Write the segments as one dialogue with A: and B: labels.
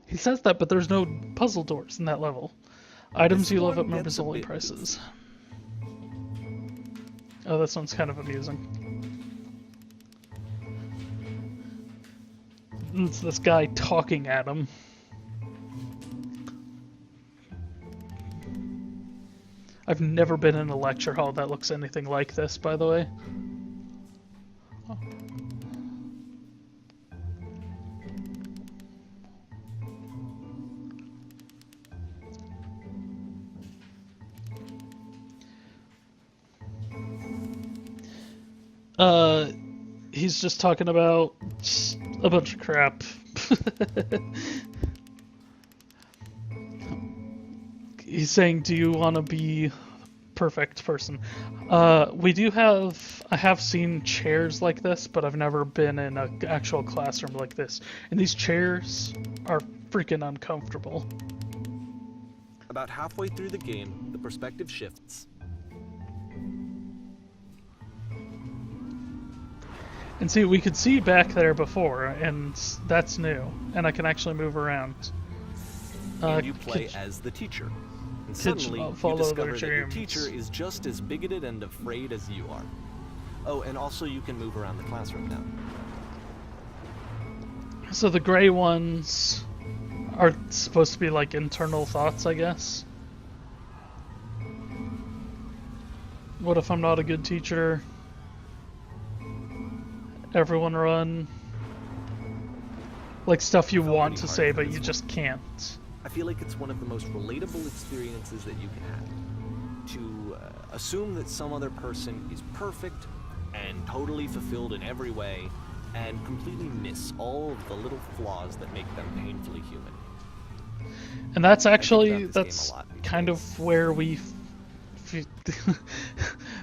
A: He says that, but there's no puzzle doors in that level. Items you love at members only prices. Oh, this one's kind of amusing. It's this guy talking at him. I've never been in a lecture hall that looks anything like this, by the way. He's just talking about a bunch of crap. He's saying, do you want to be perfect person? I have seen chairs like this, but I've never been in an actual classroom like this. And these chairs are freaking uncomfortable.
B: About halfway through the game, the perspective shifts.
A: And see, we could see back there before, and that's new. And I can actually move around.
B: And you play as the teacher. And suddenly, you discover that your teacher is just as bigoted and afraid as you are. Oh, and also you can move around the classroom now.
A: So the gray ones are supposed to be like internal thoughts, I guess. What if I'm not a good teacher? Everyone run. Like stuff you want to say, but you just can't.
B: I feel like it's one of the most relatable experiences that you can have. To assume that some other person is perfect and totally fulfilled in every way, and completely miss all of the little flaws that make them painfully human.
A: And that's actually, that's kind of where we...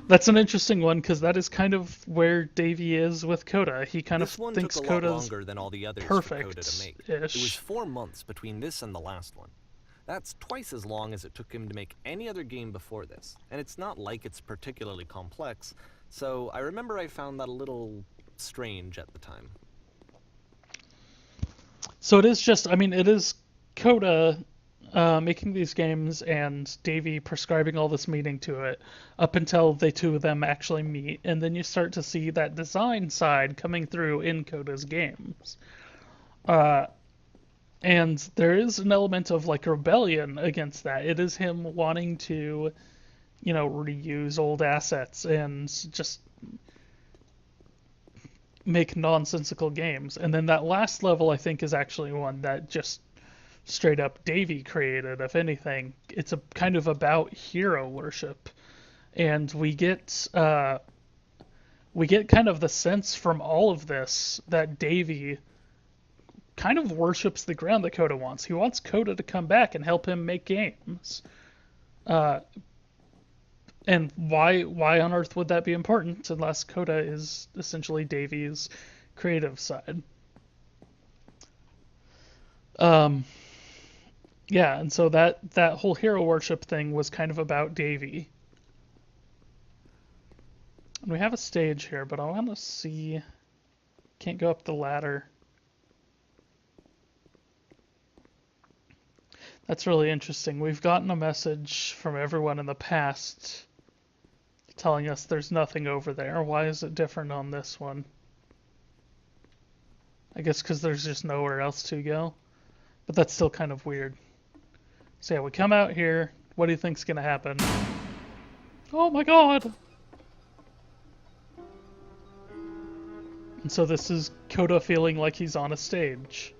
A: That's an interesting one, because that is kind of where Davey is with Coda. He kind of thinks Coda's perfect-ish.
B: It was 4 months between this and the last one. That's twice as long as it took him to make any other game before this, and it's not like it's particularly complex, so I remember I found that a little strange at the time.
A: So it is just, I mean, it is Coda making these games and Davey prescribing all this meaning to it up until the two of them actually meet, and then you start to see that design side coming through in Coda's games. And there is an element of like rebellion against that. It is him wanting to, you know, reuse old assets and just make nonsensical games. And then that last level, I think, is actually one that just straight up Davey created. If anything, it's a kind of about hero worship, and we get kind of the sense from all of this that Davey kind of worships the ground that Coda wants. He wants Coda to come back and help him make games. And why on earth would that be important unless Coda is essentially Davey's creative side? Yeah, and so that whole hero worship thing was kind of about Davey. And we have a stage here, but I want to see... Can't go up the ladder. That's really interesting. We've gotten a message from everyone in the past telling us there's nothing over there. Why is it different on this one? I guess because there's just nowhere else to go. But that's still kind of weird. So yeah, we come out here. What do you think's gonna happen? Oh my god! And so this is Coda feeling like he's on a stage.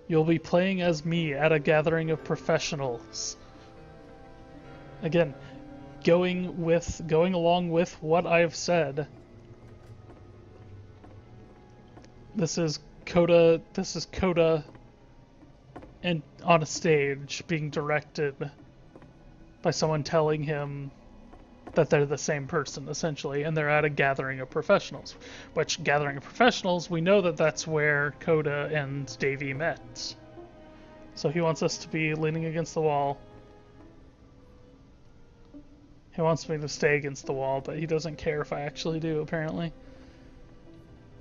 A: You'll be playing as me at a gathering of professionals. Again, going along with what I've said. This is Coda and on a stage being directed by someone telling him that they're the same person, essentially, and they're at a gathering of professionals. Which, gathering of professionals, we know that that's where Coda and Davey met. So he wants us to be leaning against the wall. He wants me to stay against the wall, but he doesn't care if I actually do, apparently.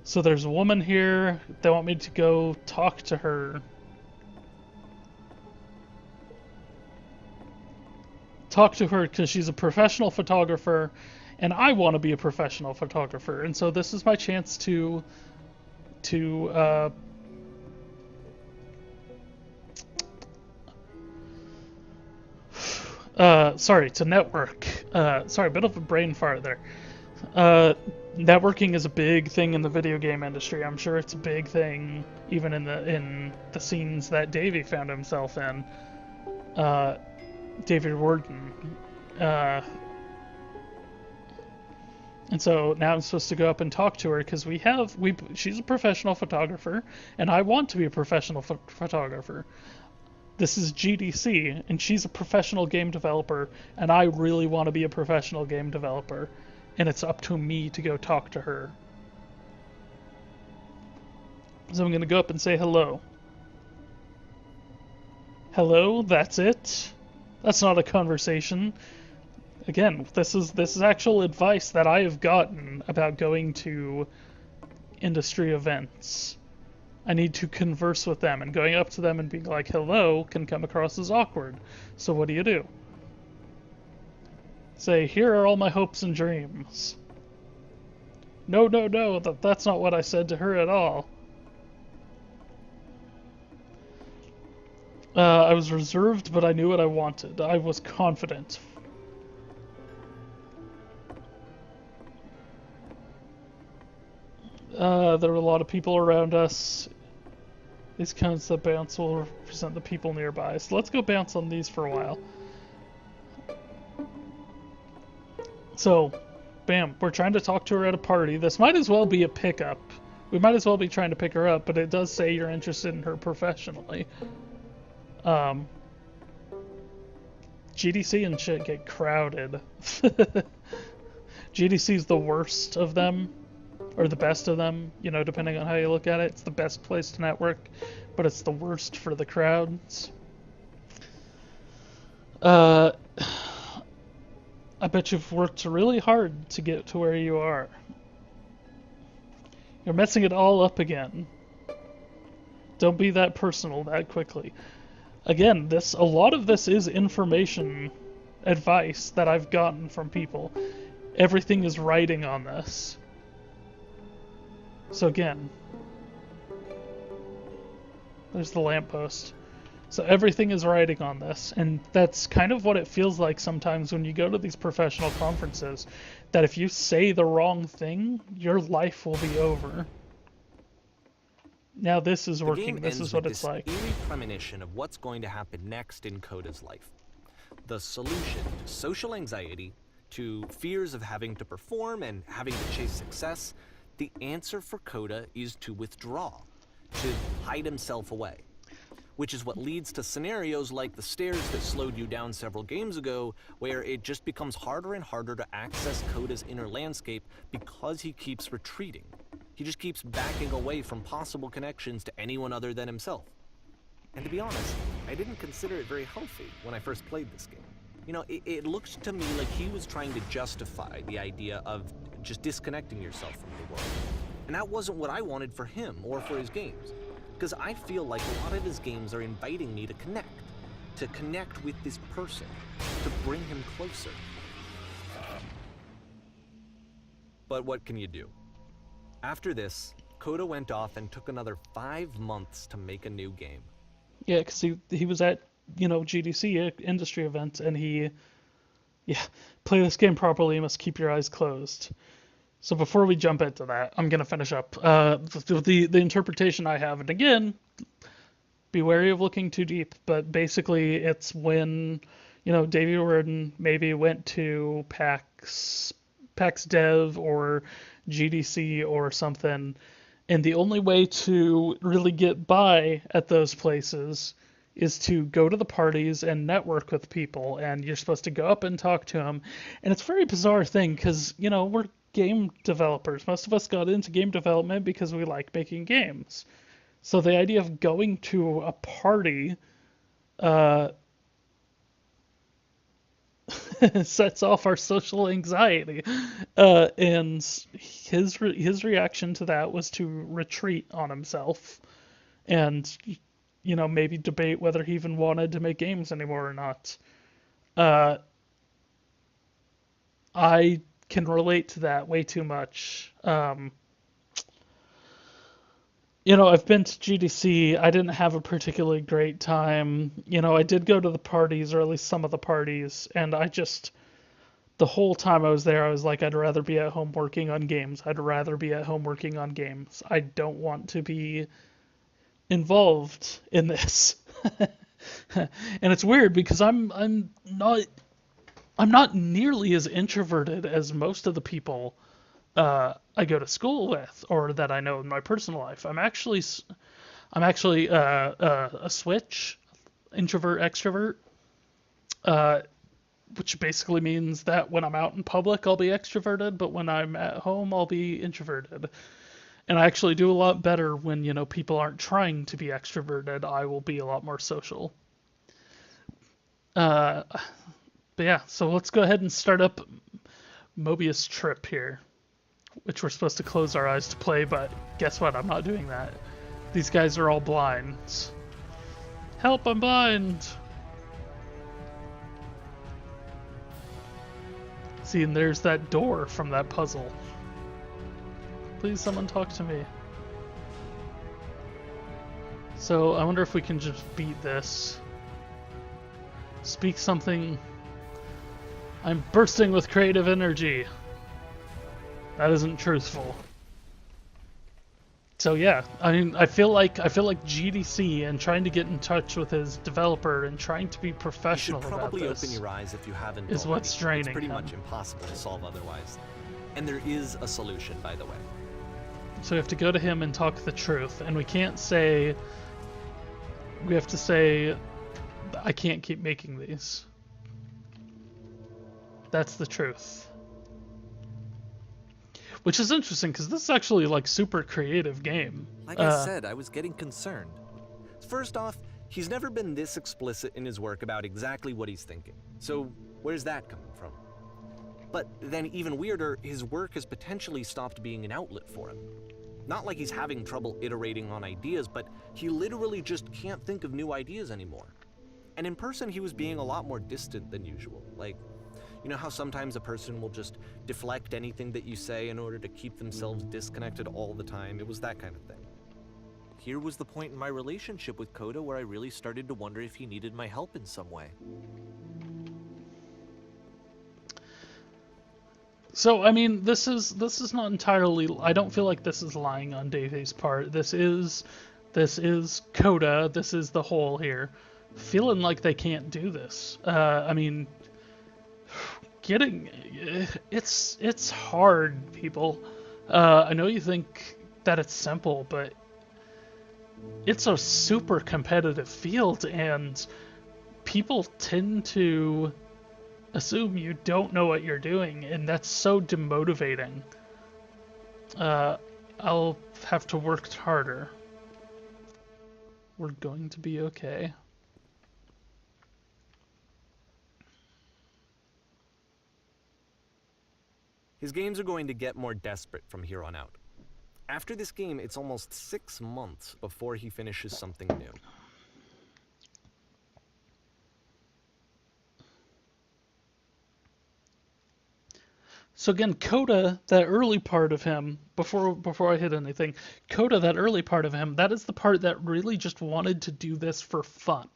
A: So there's a woman here. They want me to go talk to her. Talk to her because she's a professional photographer, and I want to be a professional photographer. And so this is my chance to to network. Sorry, a bit of a brain fart there. Networking is a big thing in the video game industry. I'm sure it's a big thing even in the scenes that Davey found himself in. Davey Wreden. And so now I'm supposed to go up and talk to her because she's a professional photographer, and I want to be a professional photographer. This is GDC, and she's a professional game developer, and I really want to be a professional game developer, and it's up to me to go talk to her. So I'm going to go up and say hello. Hello, that's it? That's not a conversation. Again, this is actual advice that I have gotten about going to industry events. I need to converse with them, and going up to them and being like, hello, can come across as awkward. So what do? Say, here are all my hopes and dreams. No, that's not what I said to her at all. I was reserved, but I knew what I wanted. I was confident. There were a lot of people around us. These counts that bounce will represent the people nearby. So let's go bounce on these for a while. So, bam, we're trying to talk to her at a party. This might as well be a pickup. We might as well be trying to pick her up, but it does say you're interested in her professionally. GDC and shit get crowded. GDC's the worst of them. Or the best of them, depending on how you look at it. It's the best place to network, but it's the worst for the crowds. I bet you've worked really hard to get to where you are. You're messing it all up again. Don't be that personal that quickly. Again, a lot of this is information, advice that I've gotten from people. Everything is writing on this. So again, there's the lamppost. So everything is writing on this, and that's kind of what it feels like sometimes when you go to these professional conferences, that if you say the wrong thing, your life will be over. Now this is working. This is what it's like.
B: Eerie premonition of what's going to happen next in Coda's life. The solution to social anxiety, to fears of having to perform and having to chase success. The answer for Coda is to withdraw, to hide himself away, which is what leads to scenarios like the stairs that slowed you down several games ago, where it just becomes harder and harder to access Coda's inner landscape because he keeps retreating. He just keeps backing away from possible connections to anyone other than himself. And to be honest, I didn't consider it very healthy when I first played this game. It looked to me like he was trying to justify the idea of just disconnecting yourself from the world. And that wasn't what I wanted for him or for his games. Because I feel like a lot of his games are inviting me to connect with this person, to bring him closer. But what can you do? After this, Coda went off and took another 5 months to make a new game.
A: Yeah, because he was at, GDC industry event, and play this game properly, you must keep your eyes closed. So before we jump into that, I'm going to finish up the interpretation I have. And again, be wary of looking too deep, but basically it's when, Davey Wreden maybe went to PAX Dev or GDC or something, and the only way to really get by at those places is to go to the parties and network with people, and you're supposed to go up and talk to them. And it's a very bizarre thing because, we're game developers. Most of us got into game development because we like making games. So the idea of going to a party sets off our social anxiety. And his reaction to that was to retreat on himself and, maybe debate whether he even wanted to make games anymore or not. Uh, I can relate to that way too much. I've been to GDC. I didn't have a particularly great time. I did go to the parties, or at least some of the parties, and the whole time I was there, I was like, I'd rather be at home working on games. I'd rather be at home working on games. I don't want to be involved in this. And it's weird because I'm not nearly as introverted as most of the people I go to school with or that I know in my personal life. I'm actually a switch, introvert extrovert, uh, which basically means that when I'm out in public I'll be extroverted, but when I'm at home I'll be introverted. And I actually do a lot better when people aren't trying to be extroverted. I will be a lot more social. Uh, but yeah, so let's go ahead and start up Mobius Trip here, which we're supposed to close our eyes to play, but guess what? I'm not doing that. These guys are all blind. Help, I'm blind! See, and there's that door from that puzzle. Please, someone talk to me. So, I wonder if we can just beat this. Speak something. I'm bursting with creative energy. That isn't truthful. So yeah, I mean, I feel like GDC and trying to get in touch with his developer and trying to be professional about this.
B: You should probably open your eyes if you haven't.
A: Is what's draining him.
B: It's pretty much impossible to solve otherwise. And there is a solution, by the way.
A: So we have to go to him and talk the truth, and we can't say. We have to say, I can't keep making these. That's the truth. Which is interesting, because this is actually, like, super creative game.
B: Like I said, I was getting concerned. First off, he's never been this explicit in his work about exactly what he's thinking. So, where's that coming from? But then, even weirder, his work has potentially stopped being an outlet for him. Not like he's having trouble iterating on ideas, but he literally just can't think of new ideas anymore. And in person, he was being a lot more distant than usual. Like, you know how sometimes a person will just deflect anything that you say in order to keep themselves disconnected all the time? It was that kind of thing. Here was the point in my relationship with Coda where I really started to wonder if he needed my help in some way.
A: So, I mean, this is not entirely. I don't feel like this is lying on Davey's part. This is Coda. This is the whole here, feeling like they can't do this. I mean, it's hard, people. I know you think that it's simple, but it's a super competitive field, and people tend to assume you don't know what you're doing, and that's so demotivating. I'll have to work harder. We're going to be okay.
B: His games are going to get more desperate from here on out. After this game, it's almost 6 months before he finishes something new.
A: So again, Coda, that early part of him, before I hit anything, Coda, that early part of him, that is the part that really just wanted to do this for fun.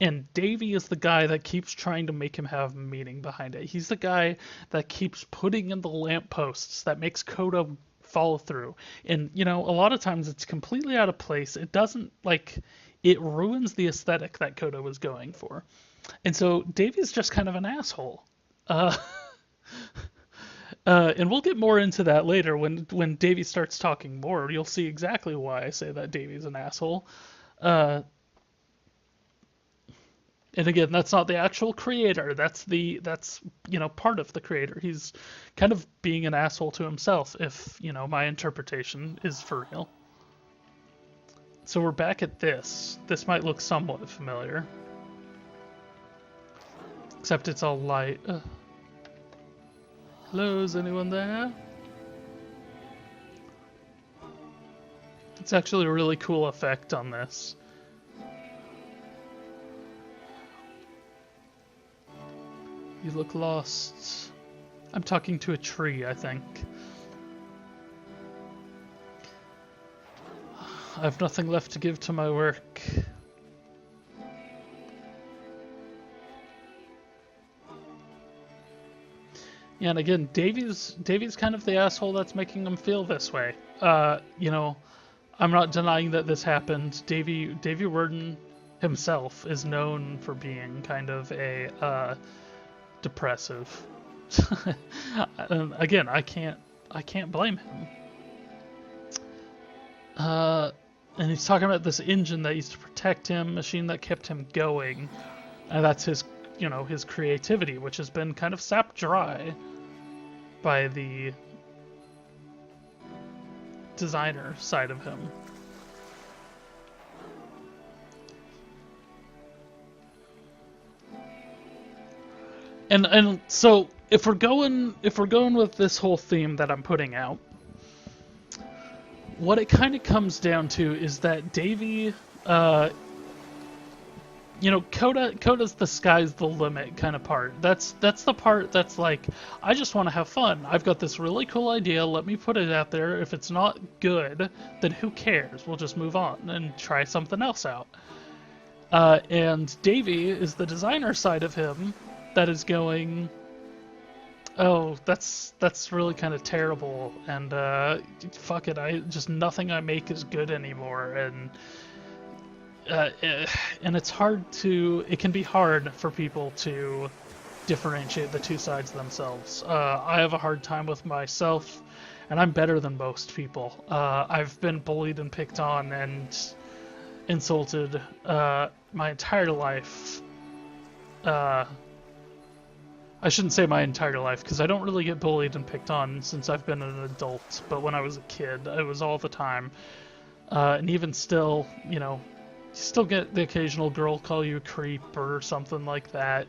A: And Davey is the guy that keeps trying to make him have meaning behind it. He's the guy that keeps putting in the lampposts that makes Coda follow through. And, a lot of times it's completely out of place. It doesn't, it ruins the aesthetic that Coda was going for. And so Davey's just kind of an asshole. And we'll get more into that later when Davey starts talking more. You'll see exactly why I say that Davey's an asshole. And again, that's not the actual creator. That's part of the creator. He's kind of being an asshole to himself, if my interpretation is for real. So we're back at this. This might look somewhat familiar. Except it's all light. Hello, is anyone there? It's actually a really cool effect on this. You look lost. I'm talking to a tree, I think. I have nothing left to give to my work. Yeah, and again, Davey's kind of the asshole that's making him feel this way. You know, I'm not denying that this happened. Davey Wreden himself is known for being kind of a depressive. And again, I can't blame him. And he's talking about this engine that used to protect him, machine that kept him going, and that's his, you know, his creativity, which has been kind of sapped dry by the designer side of him. And so if we're going with this whole theme that I'm putting out, what it kind of comes down to is that Davey, you know, Coda's the sky's the limit kind of part. That's the part that's like, I just want to have fun. I've got this really cool idea. Let me put it out there. If it's not good, then who cares? We'll just move on and try something else out. And Davey is the designer side of him that is going, oh, that's really kind of terrible, and fuck it, nothing I make is good anymore, and it can be hard for people to differentiate the two sides themselves. I have a hard time with myself, and I'm better than most people. I've been bullied and picked on and insulted my entire life. I shouldn't say my entire life, because I don't really get bullied and picked on since I've been an adult, but when I was a kid, it was all the time. And even still, you know, you still get the occasional girl call you a creep or something like that.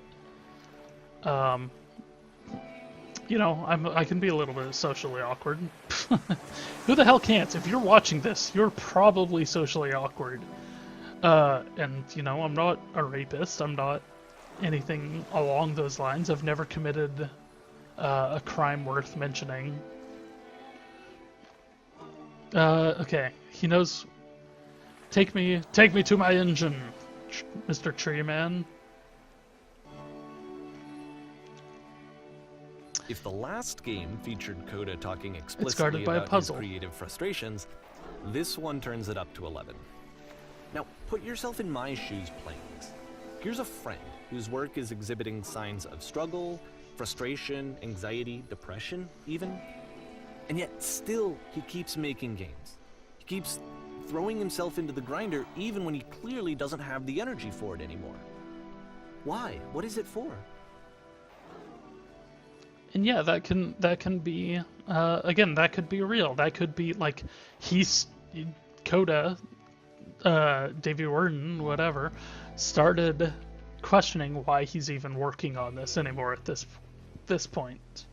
A: You know, I can be a little bit socially awkward. Who the hell can't? If you're watching this, you're probably socially awkward. And, you know, I'm not a rapist, I'm not anything along those lines. I've never committed a crime worth mentioning. Okay, he knows. Take me to my engine, Mr. Tree Man.
B: If the last game featured Coda talking explicitly about his creative frustrations, this one turns it up to 11. Now, put yourself in my shoes playing this. Here's a friend whose work is exhibiting signs of struggle, frustration, anxiety, depression, even. And yet, still, he keeps making games. He keeps throwing himself into the grinder even when he clearly doesn't have the energy for it anymore. Why? What is it for?
A: And yeah, that can be, again, that could be real. That could be, like, Coda, Davey Wreden, whatever, started questioning why he's even working on this anymore at this point.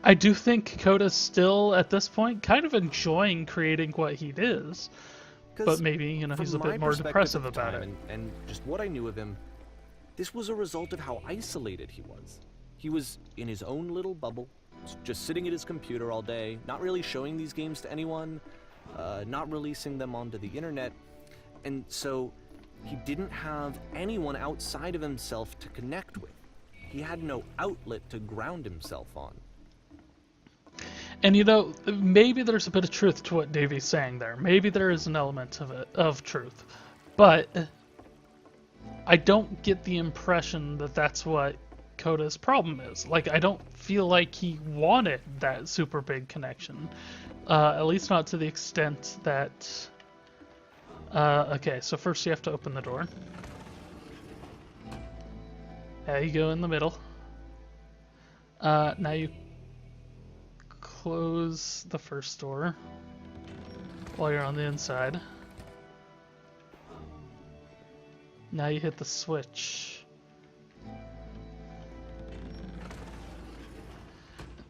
A: I do think Coda's still, at this point, kind of enjoying creating what he is, but maybe, you know, he's a bit more depressive about it.
B: And just what I knew of him, this was a result of how isolated he was. He was in his own little bubble, just sitting at his computer all day, not really showing these games to anyone, not releasing them onto the internet, and so he didn't have anyone outside of himself to connect with. He had no outlet to ground himself on.
A: And you know, maybe there's a bit of truth to what Davey's saying there. Maybe there is an element of truth. But I don't get the impression that that's what Coda's problem is. Like, I don't feel like he wanted that super big connection. At least not to the extent that... okay, so first you have to open the door. There you go, in the middle. Now you close the first door while you're on the inside. Now you hit the switch.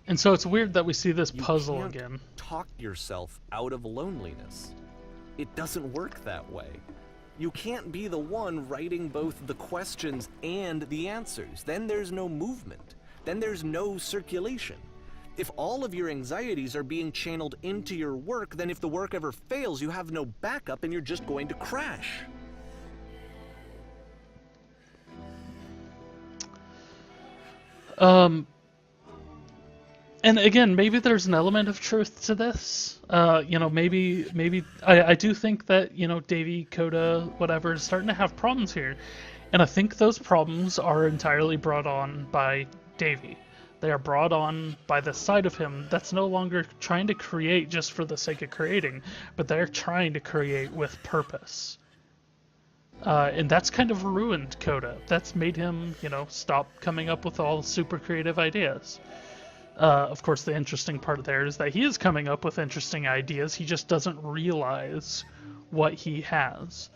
A: And so it's weird that we see this puzzle
B: You can't
A: again.
B: talk yourself out of loneliness. It doesn't work that way. You can't be the one writing both the questions and the answers. Then there's no movement. Then there's no circulation. If all of your anxieties are being channeled into your work, then if the work ever fails, you have no backup and you're just going to crash.
A: And again, maybe there's an element of truth to this. Maybe I do think that, Davey, Coda, whatever, is starting to have problems here. And I think those problems are entirely brought on by Davey. They are brought on by the side of him that's no longer trying to create just for the sake of creating, but they're trying to create with purpose. And that's kind of ruined Coda. That's made him, stop coming up with all super creative ideas. Of course, the interesting part there is that he is coming up with interesting ideas. He just doesn't realize what he has.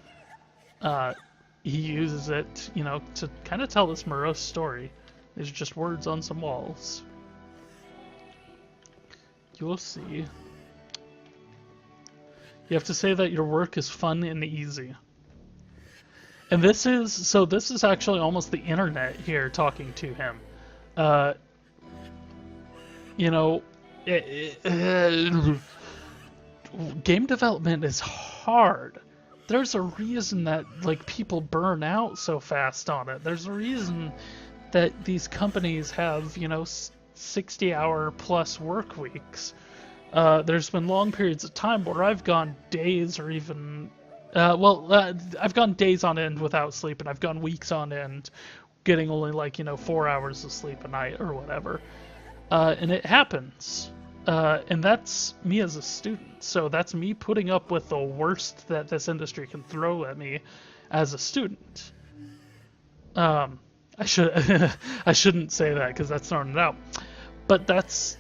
A: He uses it, to kind of tell this morose story. These are just words on some walls. You'll see. You have to say that your work is fun and easy. And this is actually almost the internet here talking to him. Game development is hard. There's a reason that people burn out so fast on it. There's a reason that these companies have 60-hour plus work weeks. There's been long periods of time where I've gone days or even I've gone days on end without sleep, and I've gone weeks on end getting only 4 hours of sleep a night or whatever. And it happens. And that's me as a student. So that's me putting up with the worst that this industry can throw at me as a student. I shouldn't say that because that's throwing it out. But that's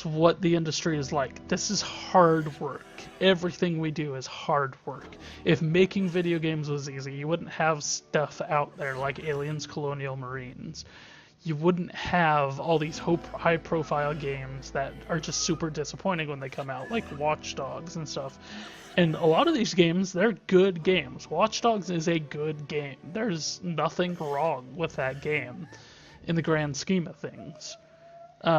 A: what the industry is like. This is hard work. Everything we do is hard work. If making video games was easy, you wouldn't have stuff out there like Aliens Colonial Marines. You wouldn't have all these high-profile games that are just super disappointing when they come out, like Watch Dogs and stuff. And a lot of these games, they're good games. Watch Dogs is a good game. There's nothing wrong with that game in the grand scheme of things.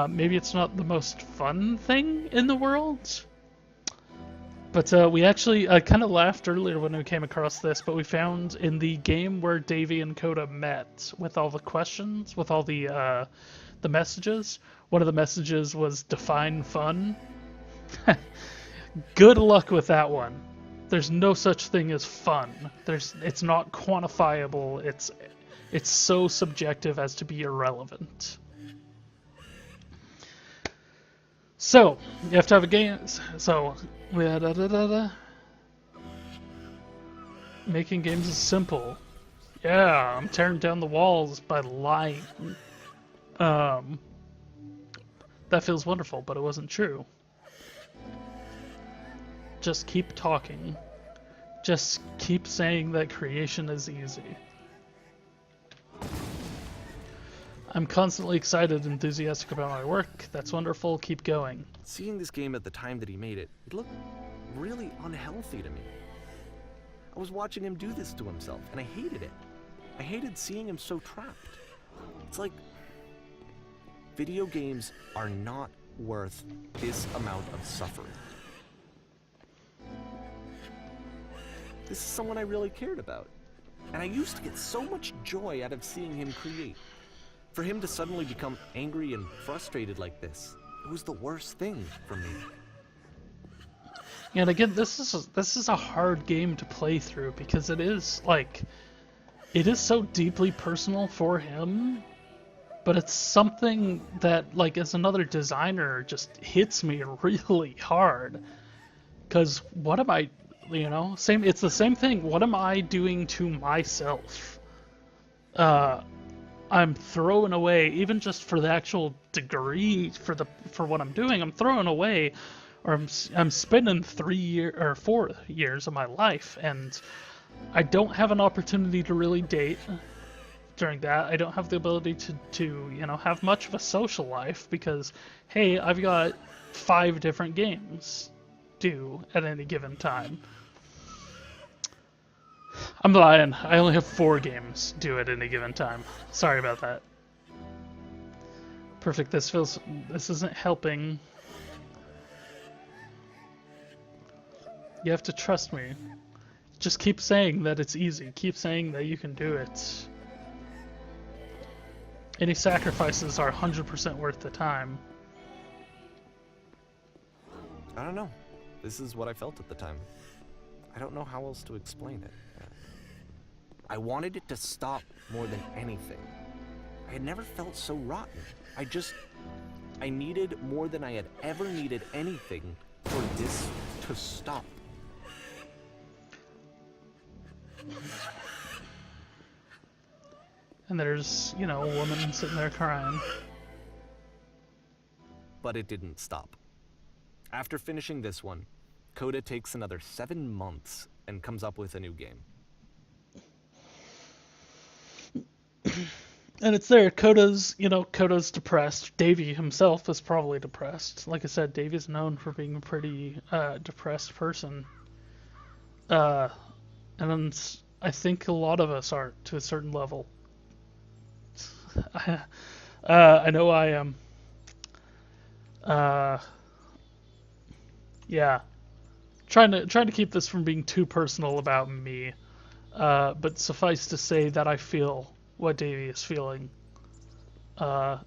A: Maybe it's not the most fun thing in the world, but we actually kind of laughed earlier when we came across this, but we found in the game where Davey and Coda met with all the questions, with all the messages, one of the messages was define fun. Good luck with that one. There's no such thing as fun. It's not quantifiable. It's so subjective as to be irrelevant. So, you have to have a game. So, making games is simple. Yeah, I'm tearing down the walls by lying. That feels wonderful, but it wasn't true. Just keep talking. Just keep saying that creation is easy. I'm constantly excited and enthusiastic about my work. That's wonderful. Keep going.
B: Seeing this game at the time that he made it, it looked really unhealthy to me. I was watching him do this to himself, and I hated it. I hated seeing him so trapped. It's like video games are not worth this amount of suffering. This is someone I really cared about, and I used to get so much joy out of seeing him create. For him to suddenly become angry and frustrated like this, it was the worst thing for me.
A: And again, this is a hard game to play through because it is so deeply personal for him, but it's something that as another designer just hits me really hard. Because what am I, it's the same thing. What am I doing to myself? I'm throwing away, even just for the actual degree for what I'm doing, I'm throwing away, or I'm spending 4 years of my life, and I don't have an opportunity to really date during that. I don't have the ability to have much of a social life because, hey, I've got 5 different games due at any given time. I'm lying. I only have 4 games due at any given time. Sorry about that. Perfect. This isn't helping. You have to trust me. Just keep saying that it's easy. Keep saying that you can do it. Any sacrifices are 100% worth the time.
B: I don't know. This is what I felt at the time. I don't know how else to explain it. I wanted it to stop more than anything. I had never felt so rotten. I needed more than I had ever needed anything for this to stop.
A: And there's, a woman sitting there crying.
B: But it didn't stop. After finishing this one, Coda takes another 7 months and comes up with a new game.
A: And it's there. Coda's depressed. Davey himself is probably depressed. Like I said, Davey's known for being a pretty depressed person. And I think a lot of us are to a certain level. I know I am. Yeah. Trying to keep this from being too personal about me. But suffice to say that I feel what Davey is feeling. And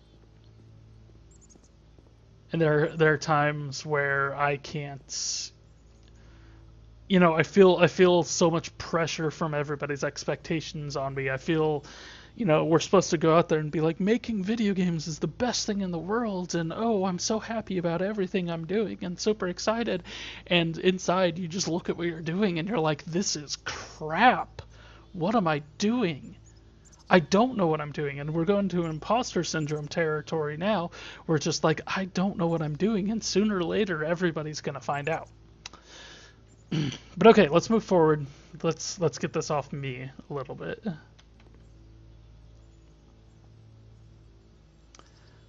A: there are times where I can't. I feel so much pressure from everybody's expectations on me. I feel, we're supposed to go out there and be like, making video games is the best thing in the world, and oh, I'm so happy about everything I'm doing and super excited. And inside, you just look at what you're doing and you're like, this is crap. What am I doing? I don't know what I'm doing, and we're going to imposter syndrome territory now. We're just like, I don't know what I'm doing, and sooner or later, everybody's gonna find out. But okay, let's move forward. Let's get this off me a little bit.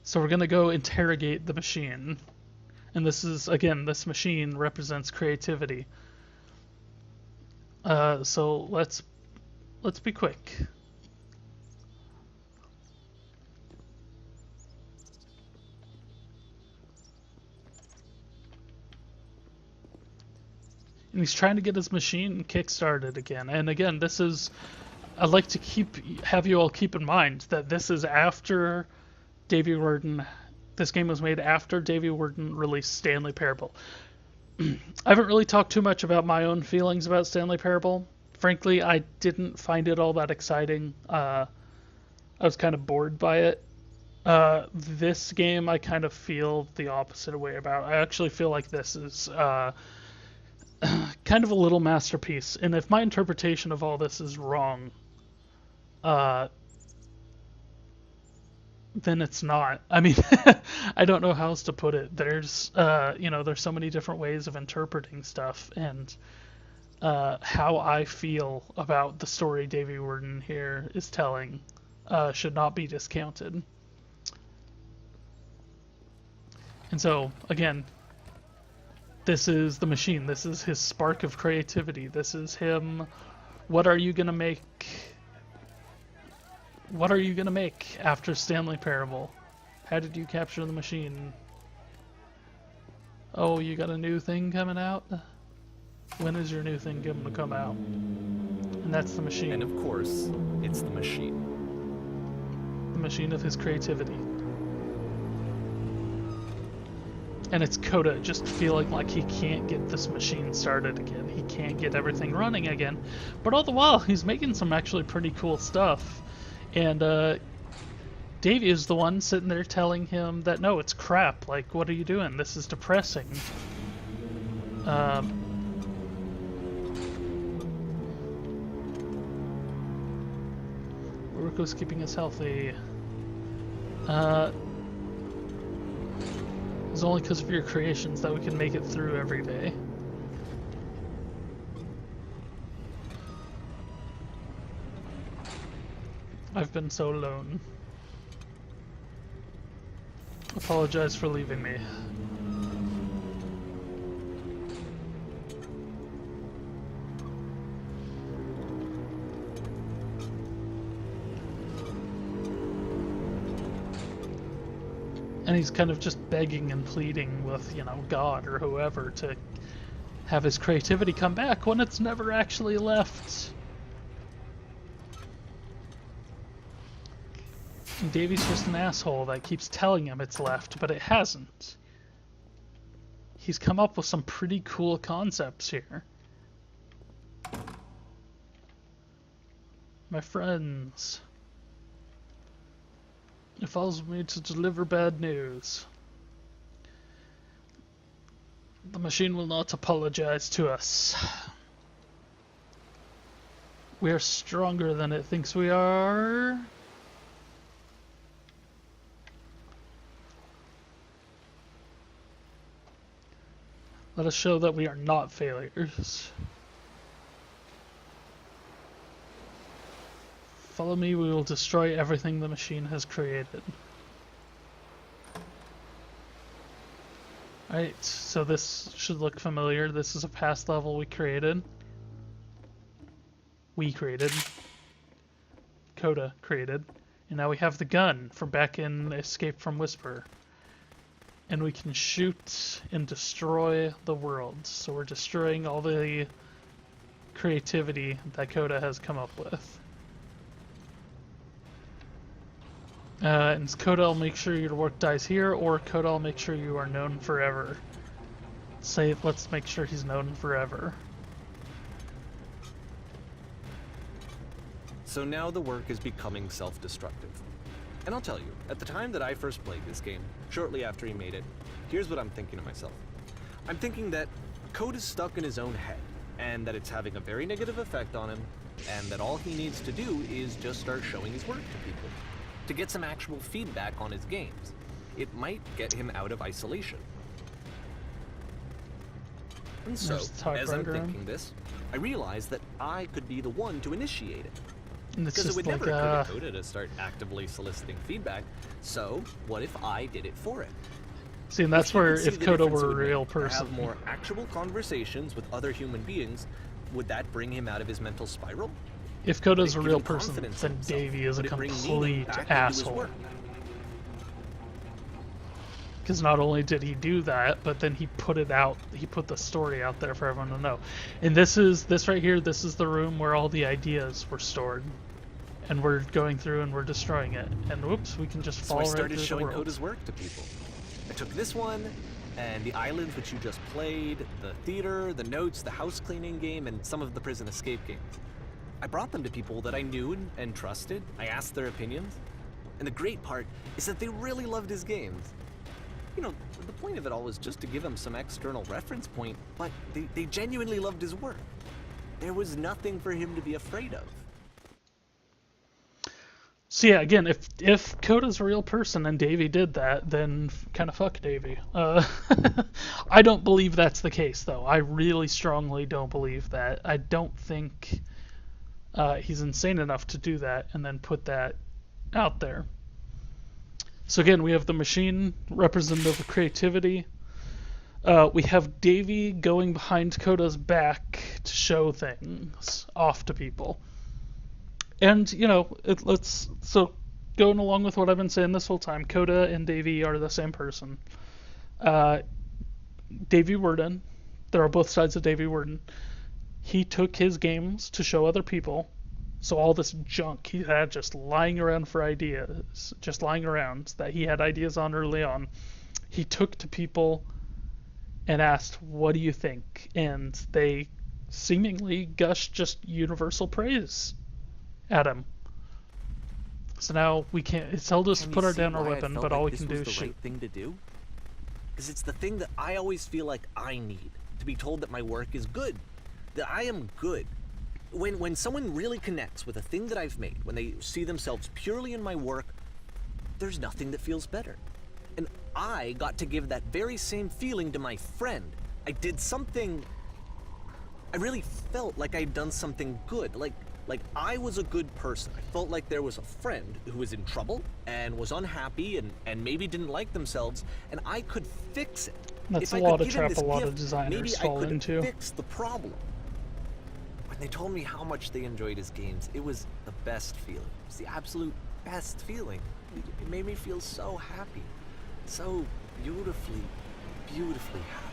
A: So we're gonna go interrogate the machine, and this machine represents creativity. So let's be quick. And he's trying to get his machine kick-started again. And again, I'd like to have you all keep in mind that this is after Davey Wreden. This game was made after Davey Wreden released Stanley Parable. I haven't really talked too much about my own feelings about Stanley Parable. Frankly, I didn't find it all that exciting. I was kind of bored by it. This game, I kind of feel the opposite way about. I actually feel like this is kind of a little masterpiece, and if my interpretation of all this is wrong, then it's not. I mean, I don't know how else to put it. There's so many different ways of interpreting stuff, and how I feel about the story Davey Wreden here is telling should not be discounted. And so, again, this is the machine. This is his spark of creativity. This is him. What are you gonna make? What are you gonna make after Stanley Parable? How did you capture the machine? Oh, you got a new thing coming out? When is your new thing going to come out? And that's the machine.
B: And of course, it's the machine.
A: The machine of his creativity. And it's Coda just feeling like he can't get this machine started again. He can't get everything running again. But all the while, he's making some actually pretty cool stuff. And Davey is the one sitting there telling him that, no, it's crap. Like, what are you doing? This is depressing. Uruko's keeping us healthy. It's only because of your creations that we can make it through every day. I've been so alone. Apologize for leaving me. And he's kind of just begging and pleading with, you know, God or whoever to have his creativity come back when it's never actually left. And Davey's just an asshole that keeps telling him it's left, but it hasn't. He's come up with some pretty cool concepts here. My friends. It follows me to deliver bad news. The machine will not apologize to us. We are stronger than it thinks we are. Let us show that we are not failures. Follow me, we will destroy everything the machine has created. Alright, so this should look familiar. This is a past level we created. Coda created. And now we have the gun from back in Escape from Whisper. And we can shoot and destroy the world. So we're destroying all the creativity that Coda has come up with. And Coda will make sure your work dies here, or Coda will make sure you are known forever. Say, let's make sure he's known forever.
B: So now the work is becoming self-destructive. And I'll tell you, at the time that I first played this game, shortly after he made it, here's what I'm thinking to myself. I'm thinking that Code is stuck in his own head, and that it's having a very negative effect on him, and that all he needs to do is just start showing his work to people, to get some actual feedback on his games. It might get him out of isolation. And so, as I'm thinking this, I realize that I could be the one to initiate it. Because it would never occur to Coda to start actively soliciting feedback, so what if I did it for him?
A: See, and that's where if Coda were a real person.
B: Have more actual conversations with other human beings, would that bring him out of his mental spiral?
A: If Coda's a real person, then Davey is a complete asshole. Because not only did he do that, but then he put it out, he put the story out there for everyone to know. And this right here, this is the room where all the ideas were stored. And we're going through and we're destroying it. And whoops, we can just fall right through the world.
B: So I started showing Coda's work to people. I took this one, and the islands which you just played, the theater, the notes, the house cleaning game, and some of the prison escape games. I brought them to people that I knew and trusted. I asked their opinions. And the great part is that they really loved his games. You know, the point of it all was just to give him some external reference point, but they genuinely loved his work. There was nothing for him to be afraid of.
A: So yeah, again, if Coda's a real person and Davey did that, then kind of fuck Davey. I don't believe that's the case, though. I really strongly don't believe that. I don't think he's insane enough to do that and then put that out there. So again, we have the machine representative of creativity. We have Davey going behind Coda's back to show things off to people. And, you know, so going along with what I've been saying this whole time, Coda and Davey are the same person. Davey Wreden, there are both sides of Davey Wreden. He took his games to show other people. So all this junk he had just lying around for ideas, just lying around that he had ideas on early on, he took to people and asked, what do you think? And they seemingly gushed just universal praise at him. So now we can't, it's held us to put down our weapon, but all we can do is shoot.
B: Right thing to do? Because it's the thing that I always feel like I need, to be told that my work is good, that I am good. When someone really connects with a thing that I've made, when they see themselves purely in my work, there's nothing that feels better. And I got to give that very same feeling to my friend. I did something, I really felt like I'd done something good, like Like, I was a good person. I felt like there was a friend who was in trouble and was unhappy and maybe didn't like themselves, and I could fix it.
A: That's
B: If
A: a
B: I
A: lot
B: could
A: of
B: give him
A: trap
B: this
A: a lot
B: gift,
A: of designers
B: maybe
A: fall
B: I could
A: into.
B: fix the problem. When they told me how much they enjoyed his games, it was the best feeling. It was the absolute best feeling. It made me feel so happy. So beautifully, beautifully happy.